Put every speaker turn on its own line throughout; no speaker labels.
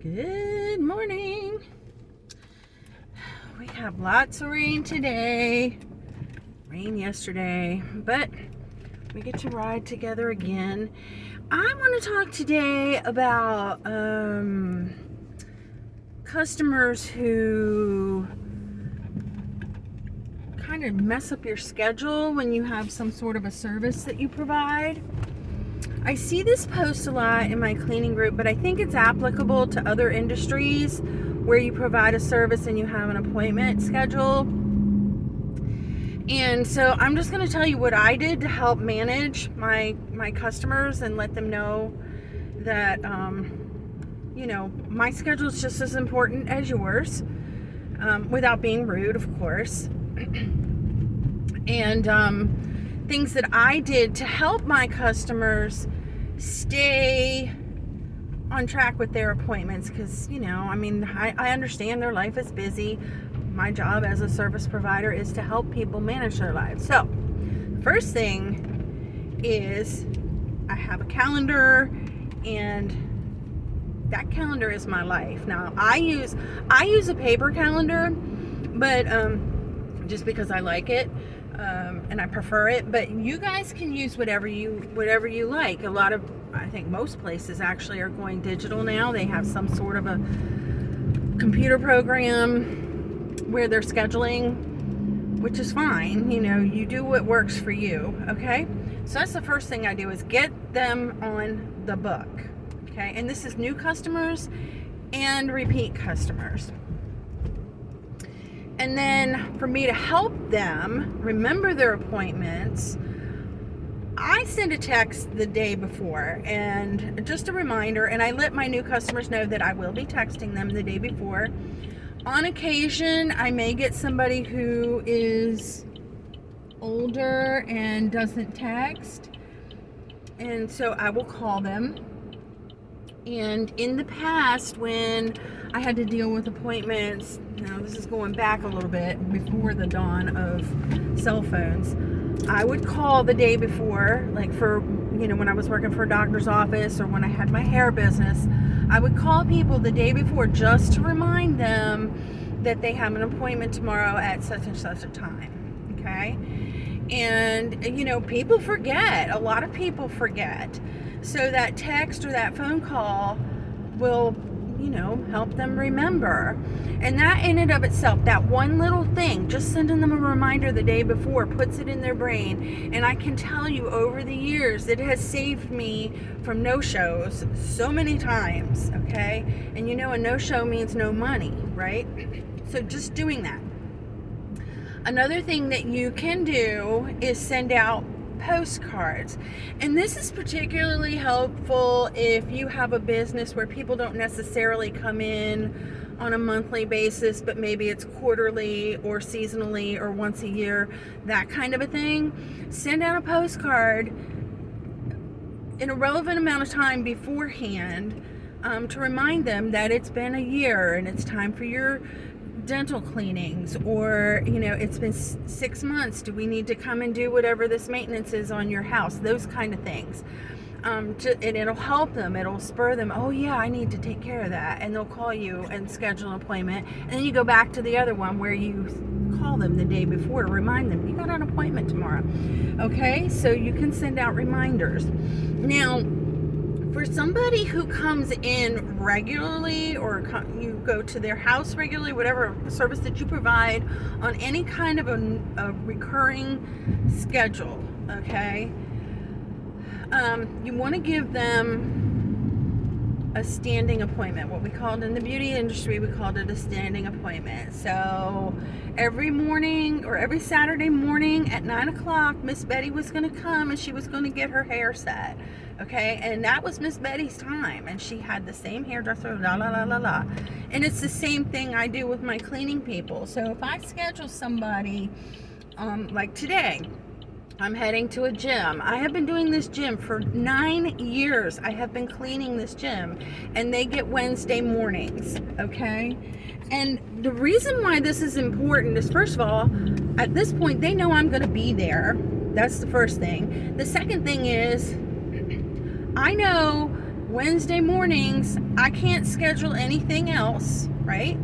Good morning. We have lots of rain today. Rain yesterday, but we get to ride together again. I want to talk today about customers who kind of mess up your schedule when you have some sort of a service that you provide. I see this post a lot in my cleaning group, but I think it's applicable to other industries where you provide a service and you have an appointment schedule. And so I'm just going to tell you what I did to help manage my customers and let them know that, my schedule is just as important as yours, without being rude, of course. And things that I did to help my customers stay on track with their appointments, because I understand their life is busy. My job as a service provider is to help people manage their lives. So first thing is I have a calendar, and that calendar is my life. Now I use a paper calendar, but just because I like it, and I prefer it, but you guys can use whatever you like. I think most places actually are going digital now. They have some sort of a computer program where they're scheduling, which is fine. You do what works for you, okay? So that's the first thing I do, is get them on the book, okay? And this is new customers and repeat customers. And then for me to help them remember their appointments, I send a text the day before, and just a reminder, and I let my new customers know that I will be texting them the day before. On occasion, I may get somebody who is older and doesn't text, and so I will call them. And in the past, when I had to deal with appointments, this is going back a little bit, before the dawn of cell phones, I would call the day before, like for, when I was working for a doctor's office or when I had my hair business, I would call people the day before just to remind them that they have an appointment tomorrow at such and such a time, okay? And, people forget. A lot of people forget. So that text or that phone call will, help them remember. And that in and of itself, that one little thing, just sending them a reminder the day before, puts it in their brain. And I can tell you, over the years, it has saved me from no-shows so many times, okay? And a no-show means no money, right? So just doing that. Another thing that you can do is send out postcards, and this is particularly helpful if you have a business where people don't necessarily come in on a monthly basis, but maybe it's quarterly or seasonally or once a year, that kind of a thing. Send out a postcard in a relevant amount of time beforehand, to remind them that it's been a year and it's time for your dental cleanings, or it's been 6 months, do we need to come and do whatever this maintenance is on your house, those kind of things. And it'll help them, it'll spur them, oh yeah, I need to take care of that, and they'll call you and schedule an appointment. And then you go back to the other one where you call them the day before to remind them you got an appointment tomorrow, okay? So you can send out reminders. Now, for somebody who comes in regularly, or you go to their house regularly, whatever service that you provide on any kind of a recurring schedule, okay, you want to give them a standing appointment. What we called in the beauty industry, we called it a standing appointment. So every morning, or every Saturday morning at 9 o'clock, Miss Betty was going to come and she was going to get her hair set. Okay, and that was Miss Betty's time, and she had the same hairdresser, la la la la la. And it's the same thing I do with my cleaning people. So if I schedule somebody, like today, I'm heading to a gym. I have been doing this gym for 9 years. I have been cleaning this gym, and they get Wednesday mornings, okay? And the reason why this is important is, first of all, at this point, they know I'm going to be there. That's the first thing. The second thing is, I know Wednesday mornings, I can't schedule anything else, right?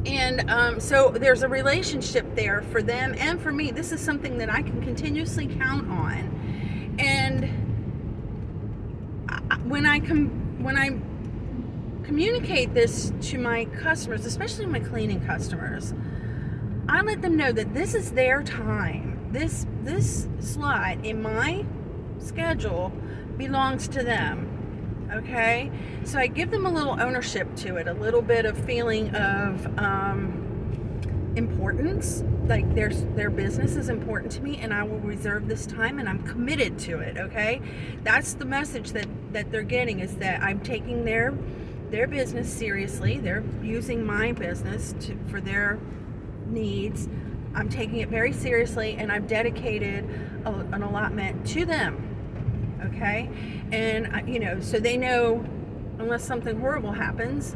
And so there's a relationship there for them and for me. This is something that I can continuously count on. And when I communicate this to my customers, especially my cleaning customers, I let them know that this is their time. This slot in my schedule belongs to them. Okay, so I give them a little ownership to it, a little bit of feeling of importance, like their business is important to me, and I will reserve this time, and I'm committed to it. Okay, that's the message that they're getting, is that I'm taking their business seriously. They're using my business for their needs. I'm taking it very seriously, and I've dedicated an allotment to them. Okay, and so they know, unless something horrible happens,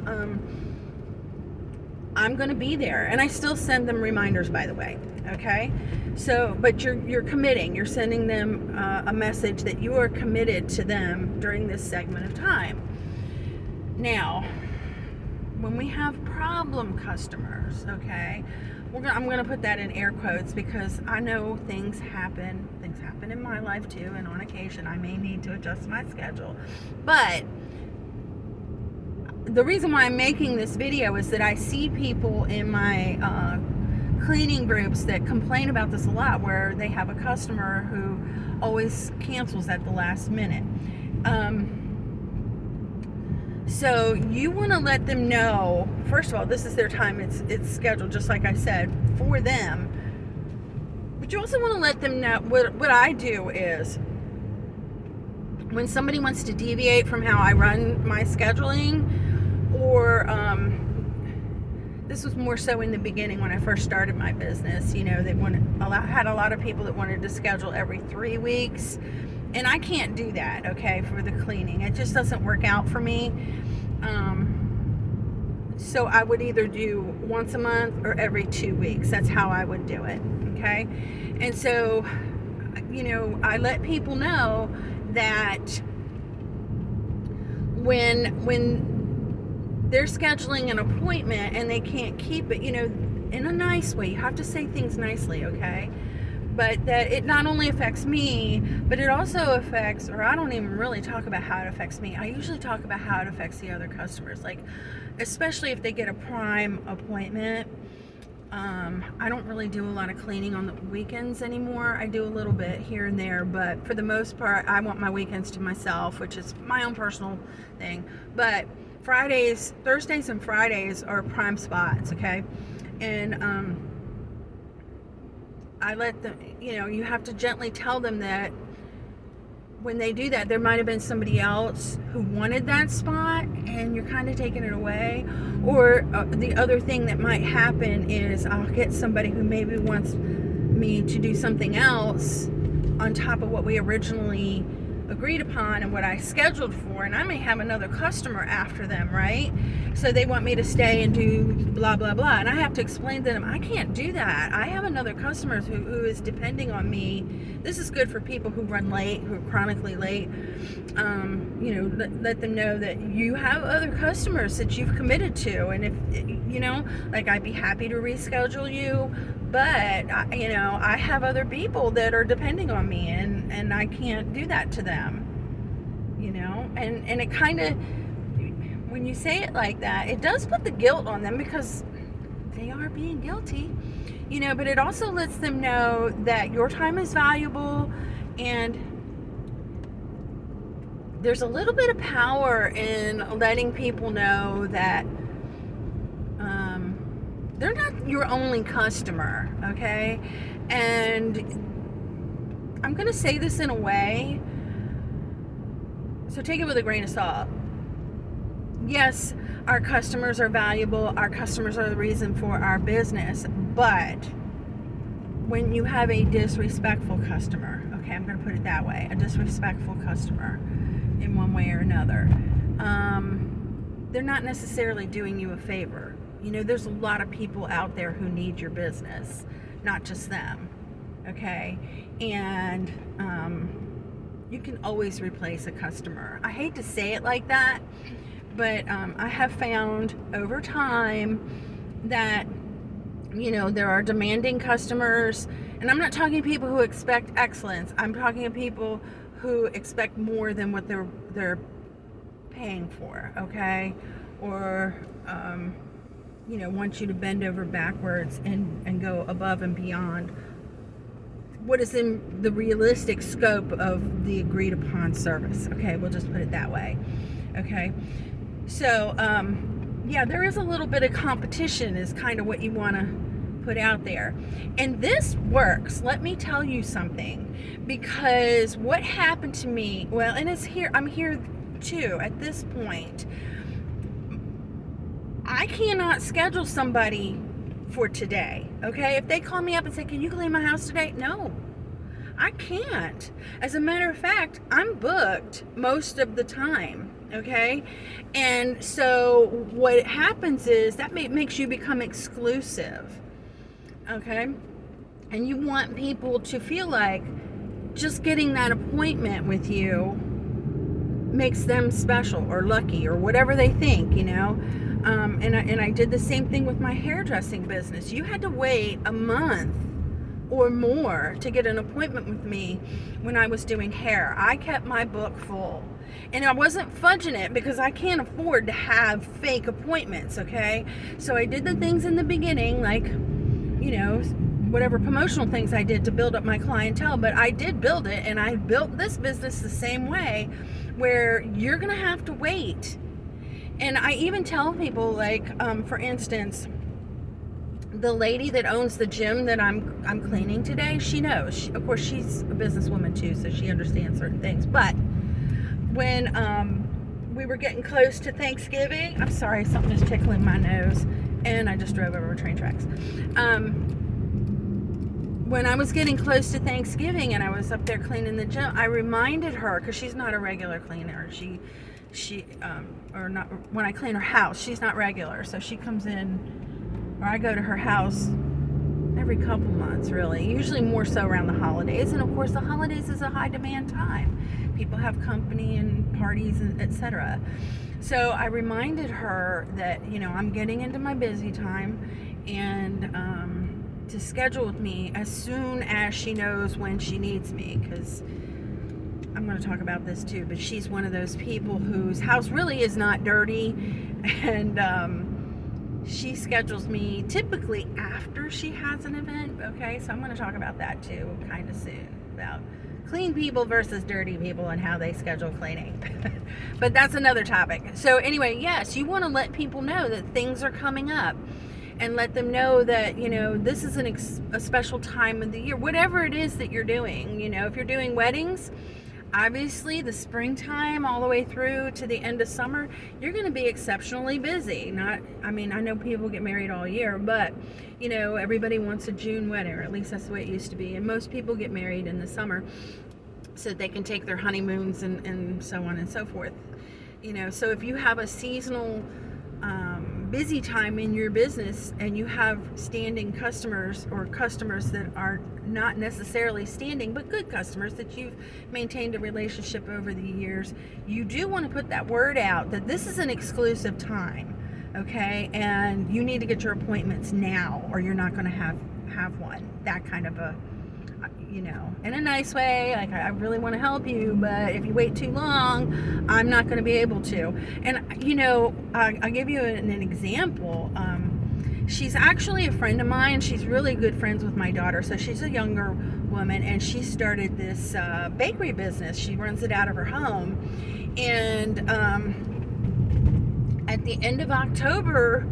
I'm going to be there. And I still send them reminders, by the way. Okay, so but you're committing. You're sending them a message that you are committed to them during this segment of time. Now, when we have problem customers, okay, I'm going to put that in air quotes, because I know things happen in my life too, and on occasion I may need to adjust my schedule. But the reason why I'm making this video is that I see people in my cleaning groups that complain about this a lot, where they have a customer who always cancels at the last minute. So you want to let them know, first of all, this is their time. It's scheduled, just like I said, for them. But you also want to let them know, what I do is, when somebody wants to deviate from how I run my scheduling, or this was more so in the beginning when I first started my business. They had a lot of people that wanted to schedule every 3 weeks. And I can't do that, okay, for the cleaning. It just doesn't work out for me. So I would either do once a month or every 2 weeks. That's how I would do it, okay? And so, I let people know that when they're scheduling an appointment and they can't keep it, in a nice way. You have to say things nicely, okay? But that it not only affects me, but it also affects, or I don't even really talk about how it affects me. I usually talk about how it affects the other customers, like, especially if they get a prime appointment. I don't really do a lot of cleaning on the weekends anymore. I do a little bit here and there, but for the most part, I want my weekends to myself, which is my own personal thing. But Thursdays and Fridays are prime spots, okay? And I let them, you have to gently tell them that when they do that, there might have been somebody else who wanted that spot, and you're kind of taking it away. Or the other thing that might happen is I'll get somebody who maybe wants me to do something else on top of what we originally agreed upon and what I scheduled for, and I may have another customer after them, right? So they want me to stay and do blah blah blah, and I have to explain to them, I can't do that. I have another customer who is depending on me. This is good for people who run late, who are chronically late. Let them know that you have other customers that you've committed to, and if I'd be happy to reschedule you, but I have other people that are depending on me, and I can't do that to them. And it kind of, when you say it like that, it does put the guilt on them, because they are being guilty, but it also lets them know that your time is valuable, and there's a little bit of power in letting people know that they're not your only customer, okay? And I'm going to say this in a way, so take it with a grain of salt. Yes, our customers are valuable. Our customers are the reason for our business. But when you have a disrespectful customer, okay, I'm going to put it that way, a disrespectful customer in one way or another, they're not necessarily doing you a favor. There's a lot of people out there who need your business, not just them, okay? And you can always replace a customer. I hate to say it like that, but I have found over time that, you know, there are demanding customers, and I'm not talking people who expect excellence. I'm talking to people who expect more than what they're paying for, okay? Or you know, want you to bend over backwards and go above and beyond what is in the realistic scope of the agreed upon service. Okay, we'll just put it that way. Okay, so yeah, there is a little bit of competition is kind of what you want to put out there, and this works. Let me tell you something, because what happened to me, well, and it's here, I'm here too at this point. I cannot schedule somebody for today, okay? If they call me up and say, can you clean my house today? No, I can't. As a matter of fact, I'm booked most of the time, okay? And so what happens is that makes you become exclusive, okay? And you want people to feel like just getting that appointment with you makes them special or lucky or whatever they think, you know? And I did the same thing with my hairdressing business. You had to wait a month or more to get an appointment with me when I was doing hair. I kept my book full. And I wasn't fudging it because I can't afford to have fake appointments, okay? So I did the things in the beginning, like, you know, whatever promotional things I did to build up my clientele, but I did build it, and I built this business the same way, where you're gonna have to wait. And I even tell people, like, for instance, the lady that owns the gym that I'm cleaning today, she knows. Of course, she's a businesswoman too, so she understands certain things. But when we were getting close to Thanksgiving, I'm sorry, something is tickling my nose, and I just drove over train tracks. When I was getting close to Thanksgiving and I was up there cleaning the gym, I reminded her, because she's not a regular cleaner. She or not, when I clean her house, she's not regular, so she comes in, or I go to her house every couple months, really, usually more so around the holidays. And of course, the holidays is a high demand time. People have company and parties and etc. So I reminded her that, you know, I'm getting into my busy time, and to schedule with me as soon as she knows when she needs me, because I'm going to talk about this too, but she's one of those people whose house really is not dirty, and she schedules me typically after she has an event, okay? So I'm going to talk about that too kind of soon, about clean people versus dirty people and how they schedule cleaning. But that's another topic. So anyway, yes, you want to let people know that things are coming up, and let them know that, you know, this is a special time of the year, whatever it is that you're doing. You know, if you're doing weddings, obviously the springtime all the way through to the end of summer, you're going to be exceptionally busy. I know people get married all year, but, you know, everybody wants a June wedding, or at least that's the way it used to be. And most people get married in the summer so that they can take their honeymoons and so on and so forth. You know, so if you have a seasonal busy time in your business, and you have standing customers, or customers that are not necessarily standing but good customers that you've maintained a relationship over the years, you do want to put that word out that this is an exclusive time, okay? And you need to get your appointments now, or you're not going to have one. That kind of a, you know, in a nice way, like, I really want to help you, but if you wait too long, I'm not going to be able to. And, you know, I'll give you an example. She's actually a friend of mine. She's really good friends with my daughter. So she's a younger woman, and she started this bakery business. She runs it out of her home. And at the end of October,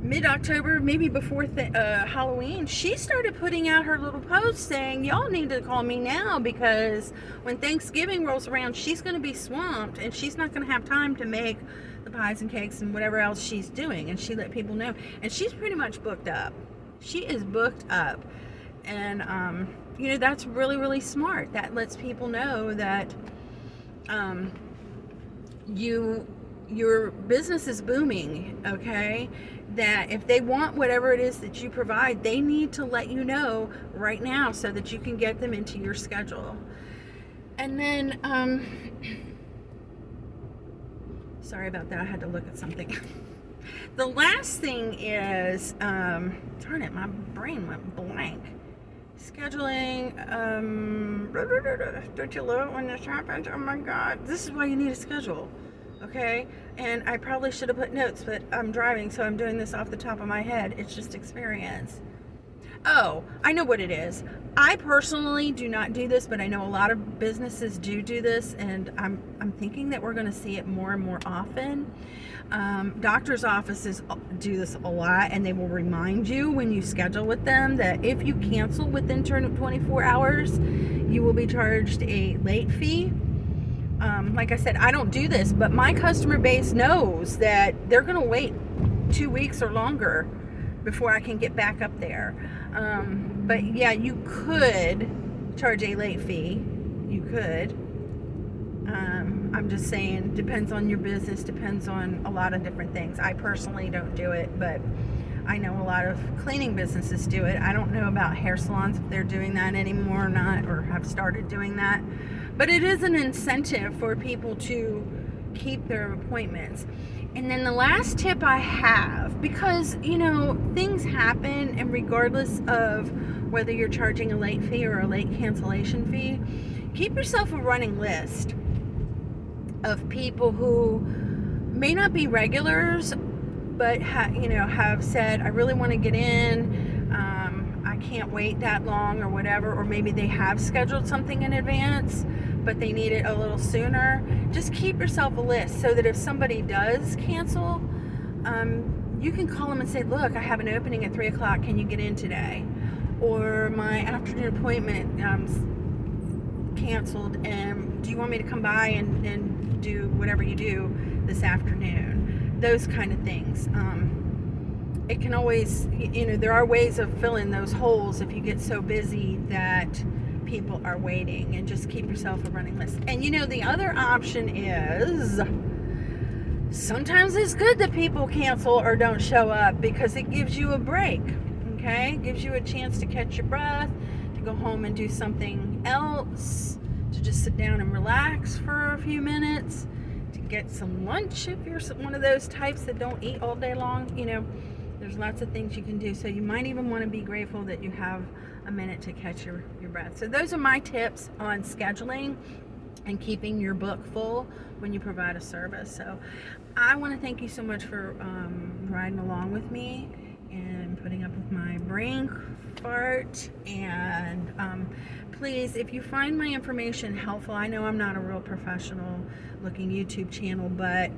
mid-October, maybe before Halloween, she started putting out her little post saying, y'all need to call me now, because when Thanksgiving rolls around, she's going to be swamped, and she's not going to have time to make the pies and cakes and whatever else she's doing. And she let people know, and she's pretty much booked up. She is booked up. And you know, that's really, really smart. That lets people know that your business is booming, okay? That if they want whatever it is that you provide, they need to let you know right now so that you can get them into your schedule. And then, sorry about that. I had to look at something. The last thing is, darn it, my brain went blank. Scheduling, don't you love it when this happens? Oh my God, this is why you need a schedule, okay? And I probably should have put notes, but I'm driving, so I'm doing this off the top of my head. It's just experience. Oh, I know what it is. I personally do not do this, but I know a lot of businesses do this, and I'm thinking that we're going to see it more and more often. Doctors' offices do this a lot, and they will remind you when you schedule with them that if you cancel within 24 hours, you will be charged a late fee. Like I said, I don't do this, but my customer base knows that they're going to wait 2 weeks or longer before I can get back up there. But yeah, you could charge a late fee. You could. I'm just saying, depends on your business, depends on a lot of different things. I personally don't do it, but I know a lot of cleaning businesses do it. I don't know about hair salons, if they're doing that anymore or not, or have started doing that. But it is an incentive for people to keep their appointments. And then the last tip I have, because, you know, things happen, and regardless of whether you're charging a late fee or a late cancellation fee, keep yourself a running list of people who may not be regulars, but have said, I really want to get in, I can't wait that long or whatever, or maybe they have scheduled something in advance but they need it a little sooner. Just keep yourself a list so that if somebody does cancel, you can call them and say, look, I have an opening at 3 o'clock, can you get in today? Or my afternoon appointment canceled, and do you want me to come by and do whatever you do this afternoon? Those kind of things. It can always, there are ways of filling those holes if you get so busy that people are waiting, and just keep yourself a running list. And the other option is, sometimes it's good that people cancel or don't show up, because it gives you a break, okay? It gives you a chance to catch your breath, to go home and do something else, to just sit down and relax for a few minutes, to get some lunch if you're one of those types that don't eat all day long. There's lots of things you can do. So you might even want to be grateful that you have a minute to catch your breath. So those are my tips on scheduling and keeping your book full when you provide a service. So I want to thank you so much for riding along with me and putting up with my brain fart. And please, if you find my information helpful, I know I'm not a real professional looking YouTube channel, but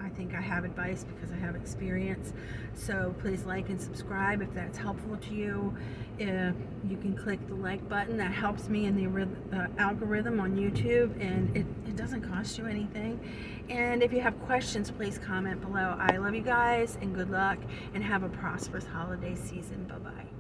I think I have advice because I have experience. So please like and subscribe if that's helpful to you. You can click the like button. That helps me in the algorithm on YouTube, and it doesn't cost you anything. And if you have questions, please comment below. I love you guys, and good luck, and have a prosperous holiday season. Bye-bye.